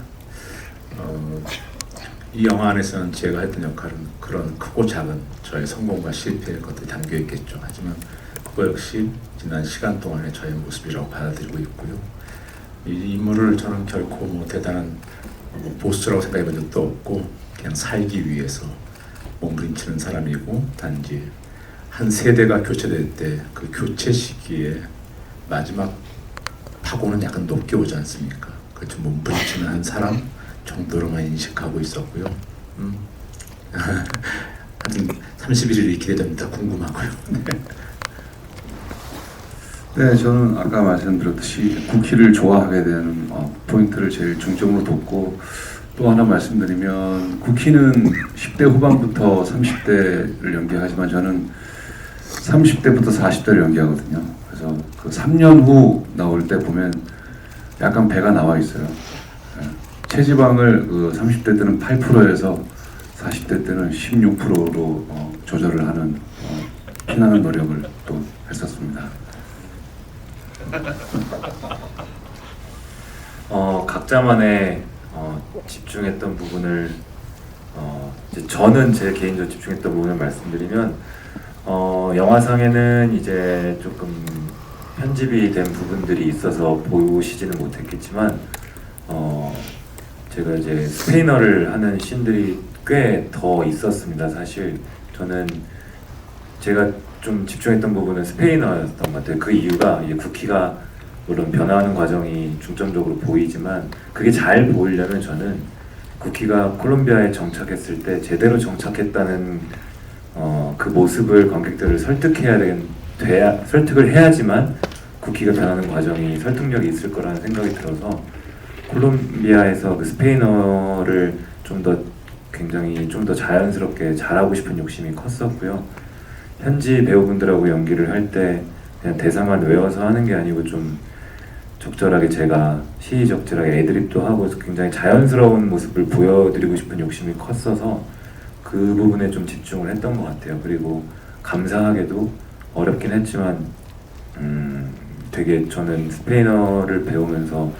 이 영화 안에서는 제가 했던 역할은 그런 크고 작은 저의 성공과 실패의 것들이 담겨 있겠죠. 하지만 그거 역시 지난 시간 동안의 저의 모습이라고 받아들이고 있고요. 이 인물을 저는 결코 뭐 대단한 보스라고 생각해 본 적도 없고 그냥 살기 위해서 몸부림치는 사람이고, 단지 한 세대가 교체될 때 그 교체 시기에 마지막 파고는 약간 높게 오지 않습니까? 그렇죠. 몸부림치는 한 사람 정도로만 인식하고 있었고요. 하여튼 31일이 기대됩니다. 궁금하고요. 네, 저는 아까 말씀드렸듯이 국희를 좋아하게 되는 포인트를 제일 중점으로 뒀고, 또 하나 말씀드리면 국희는 10대 후반부터 30대를 연기하지만 저는 30대부터 40대를 연기하거든요. 그래서 그 3년 후 나올 때 보면 약간 배가 나와 있어요. 체지방을 그 30대 때는 8%에서 40대 때는 16%로 조절을 하는 피나는 노력을 또 했었습니다. 각자만의 집중했던 부분을 이제 저는 제 개인적으로 집중했던 부분을 말씀드리면, 영화상에는 이제 조금 편집이 된 부분들이 있어서 보시지는 못했겠지만, 제가 이제 스페인어를 하는 씬들이 꽤 더 있었습니다. 사실 저는 제가 좀 집중했던 부분은 스페인어였던 것 같아요. 그 이유가 이제 국희가 물론 변화하는 과정이 중점적으로 보이지만, 그게 잘 보이려면 저는 국희가 콜롬비아에 정착했을 때 제대로 정착했다는 그 모습을 관객들을 설득을 해야지만 국희가 변하는 과정이 설득력이 있을 거라는 생각이 들어서, 콜롬비아에서 그 스페인어를 좀 더 자연스럽게 잘하고 싶은 욕심이 컸었고요. 현지 배우분들하고 연기를 할 때 그냥 대사만 외워서 하는 게 아니고 좀 적절하게 제가 시의적절하게 애드립도 하고 굉장히 자연스러운 모습을 보여드리고 싶은 욕심이 컸어서 그 부분에 좀 집중을 했던 것 같아요. 그리고 감사하게도 어렵긴 했지만 되게 저는 스페인어를 배우면서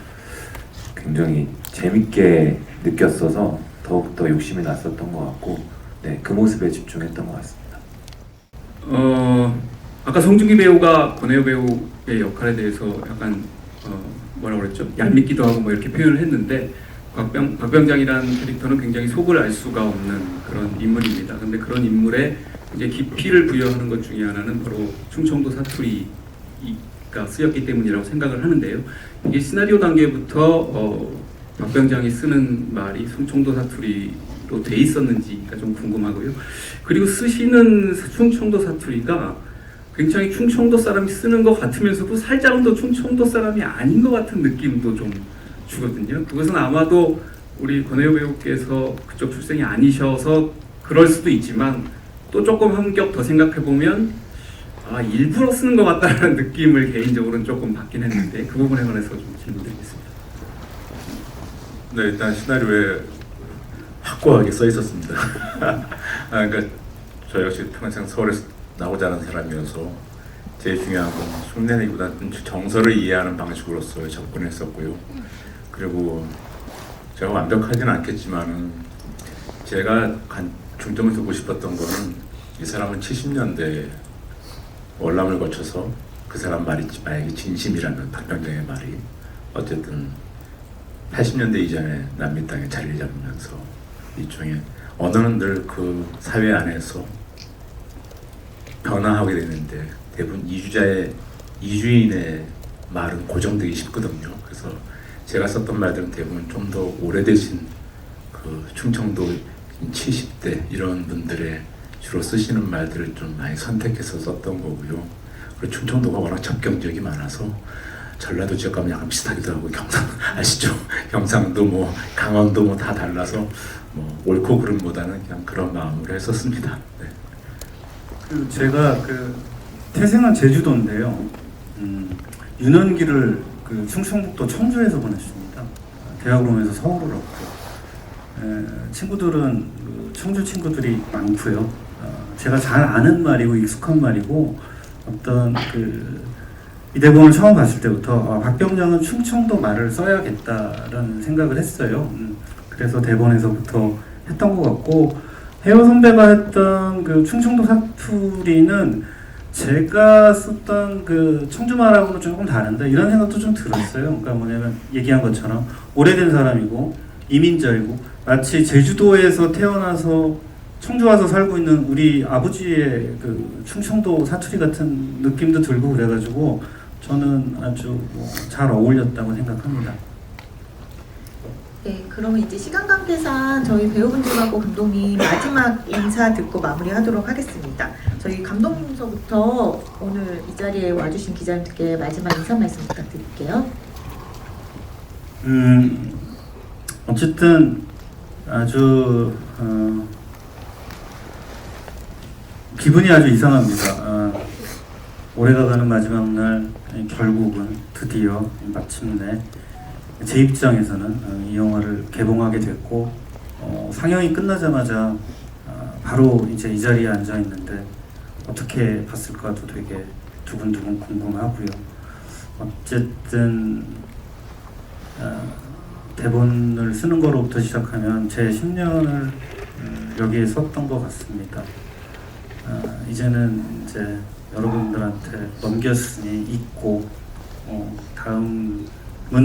굉장히 재밌게 느꼈어서 더욱더 욕심이 났었던 것 같고, 네, 그 모습에 집중했던 것 같습니다. 아까 송중기 배우가 권혜요 배우의 역할에 대해서 약간 뭐라고 그랬죠? 얄밉기도 하고 뭐 이렇게 표현을 했는데, 곽병장이라는 캐릭터는 굉장히 속을 알 수가 없는 그런 인물입니다. 근데 그런 인물에 이제 깊이를 부여하는 것 중에 하나는 바로 충청도 사투리가 쓰였기 때문이라고 생각을 하는데요. 이게 시나리오 단계부터 곽병장이 쓰는 말이 충청도 사투리로 돼 있었는지가 좀 궁금하고요. 그리고 쓰시는 충청도 사투리가 굉장히 충청도 사람이 쓰는 것 같으면서도 살짝은 더 충청도 사람이 아닌 것 같은 느낌도 좀 주거든요. 그것은 아마도 우리 권혜요 배우께서 그쪽 출생이 아니셔서 그럴 수도 있지만, 또 조금 한 겹 더 생각해보면 일부러 쓰는 것 같다는 느낌을 개인적으로는 조금 받긴 했는데, 그 부분에 관해서 좀 질문드리겠습니다. 네, 일단 시나리오에 확고하게 써 있었습니다. 그러니까 저 역시 평생 서울에서 나고 자란 사람이어서 제일 중요한 건 흉내내기보다는 정서를 이해하는 방식으로서 접근했었고요. 그리고 제가 완벽하지는 않겠지만은 제가 중점을 두고 싶었던 거는, 이 사람은 70년대 월남을 거쳐서 그 사람 말이 만약에 진심이라면 박병장의 말이 어쨌든 80년대 이전에 남미 땅에 자리를 잡으면서 일종의 언어는 늘 그 사회 안에서 변화하게 되는데, 대부분 이주인의 말은 고정되기 쉽거든요. 그래서 제가 썼던 말들은 대부분 좀 더 오래되신 그 충청도 70대 이런 분들의 주로 쓰시는 말들을 좀 많이 선택해서 썼던 거고요. 그리고 충청도가 워낙 접경지역이 많아서 전라도 지역 가면 약간 비슷하기도 하고, 경상 아시죠? 경상도 뭐 강원도 뭐 다 달라서 뭐 옳고 그름보다는 그냥 그런 마음으로 했었습니다. 네. 제가 태생은 제주도인데요. 윤원기를 그 충청북도 청주에서 보냈습니다. 대학을 오면서 서울을 왔고, 친구들은 그 청주 친구들이 많고요. 제가 잘 아는 말이고 익숙한 말이고, 어떤 이 대본을 처음 봤을 때부터 박병장은 충청도 말을 써야겠다라는 생각을 했어요. 그래서 대본에서부터 했던 것 같고, 해오 선배가 했던 그 충청도 사투리는 제가 썼던 그 청주말하고는 조금 다른데 이런 생각도 좀 들었어요. 그러니까 뭐냐면 얘기한 것처럼 오래된 사람이고 이민자이고 마치 제주도에서 태어나서 청주 와서 살고 있는 우리 아버지의 그 충청도 사투리 같은 느낌도 들고 그래가지고 저는 아주 잘 어울렸다고 생각합니다. 네, 그러면 이제 시간 관계상 저희 배우분들하고 감독님 마지막 인사 듣고 마무리하도록 하겠습니다. 저희 감독님서부터 오늘 이 자리에 와주신 기자님들께 마지막 인사 말씀 부탁드릴게요. 어쨌든 아주 기분이 아주 이상합니다. 올해가 가는 마지막 날 결국은 드디어 마침내 제 입장에서는 이 영화를 개봉하게 됐고 상영이 끝나자마자 바로 이제 이 자리에 앉아 있는데 어떻게 봤을까도 되게 두근두근 궁금하고요. 어쨌든 대본을 쓰는 거로부터 시작하면 제 10년을 여기에 썼던 것 같습니다. 이제는 이제 여러분들한테 넘겼으니 잊고 다음은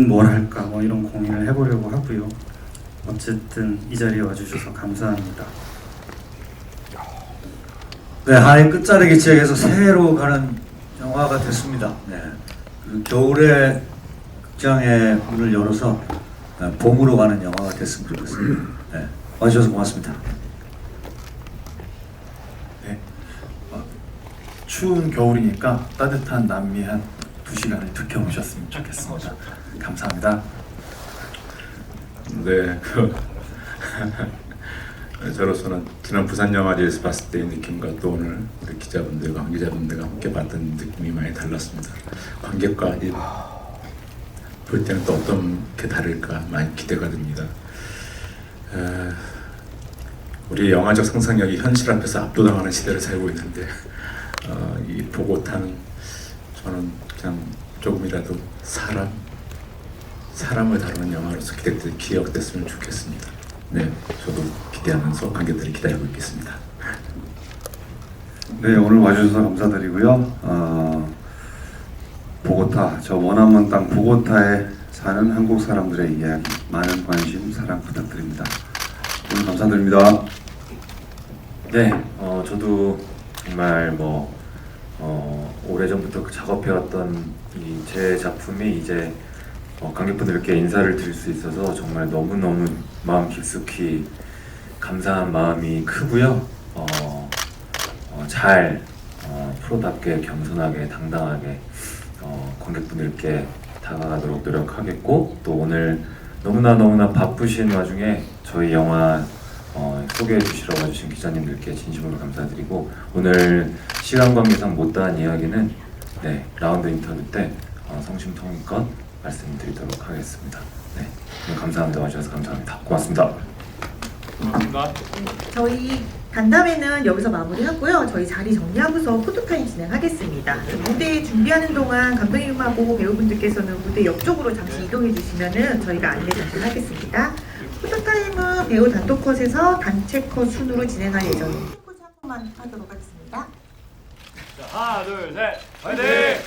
뭘 할까 이런 고민을 해보려고 하고요. 어쨌든 이 자리에 와주셔서 감사합니다. 네, 하의 끝자락에 지역에서 새해로 가는 영화가 됐습니다. 네, 그 겨울에 극장의 문을 열어서 봄으로 가는 영화가 됐으면 좋겠습니다. 네, 와주셔서 고맙습니다. 네, 추운 겨울이니까 따뜻한 남미 한 2시간을 지켜보셨으면 좋겠습니다. 감사합니다. 네, 저로서는 지난 부산 영화제에서 봤을 때의 느낌과 또 오늘 우리 기자분들과 관계자분들과 함께 봤던 느낌이 많이 달랐습니다. 관객과 볼 때는 또 어떻게 다를까 많이 기대가 됩니다. 우리 영화적 상상력이 현실 앞에서 압도당하는 시대를 살고 있는데 이 보고타는 저는 그냥 조금이라도 사람을 다루는 영화로서 기억됐으면 좋겠습니다. 네, 저도 기대하면서 관객들이 기다리고 있겠습니다. 네, 오늘 와주셔서 감사드리고요. 보고타, 저 머나먼 땅 보고타에 사는 한국 사람들의 이야기, 많은 관심, 사랑 부탁드립니다. 오늘 감사드립니다. 네, 저도 정말 오래전부터 작업해왔던 제 작품이 이제 관객분들께 인사를 드릴 수 있어서 정말 너무너무 마음 깊숙이 감사한 마음이 크고요. 잘 프로답게 겸손하게 당당하게 관객분들께 다가가도록 노력하겠고, 또 오늘 너무나 바쁘신 와중에 저희 영화 소개해 주시러 와주신 기자님들께 진심으로 감사드리고, 오늘 시간 관계상 못다한 이야기는 라운드 인터뷰 때 성심성의껏 말씀드리도록 하겠습니다. 네, 오늘 감사합니다. 와주셔서 감사합니다. 고맙습니다. 고맙습니다. 저희 간담회는 여기서 마무리하고요. 저희 자리 정리하고서 포토타임 진행하겠습니다. 무대 준비하는 동안 감독님하고 배우분들께서는 무대 옆쪽으로 잠시 이동해 주시면은 저희가 안내 전달하겠습니다. 포토타임은 배우 단독 컷에서 단체 컷 순으로 진행할 예정입니다. 포즈 한 번만 하도록 하겠습니다. 자, 하나, 둘, 셋, 화이팅!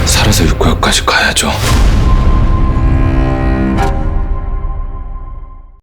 살아서 육구역까지 가야죠.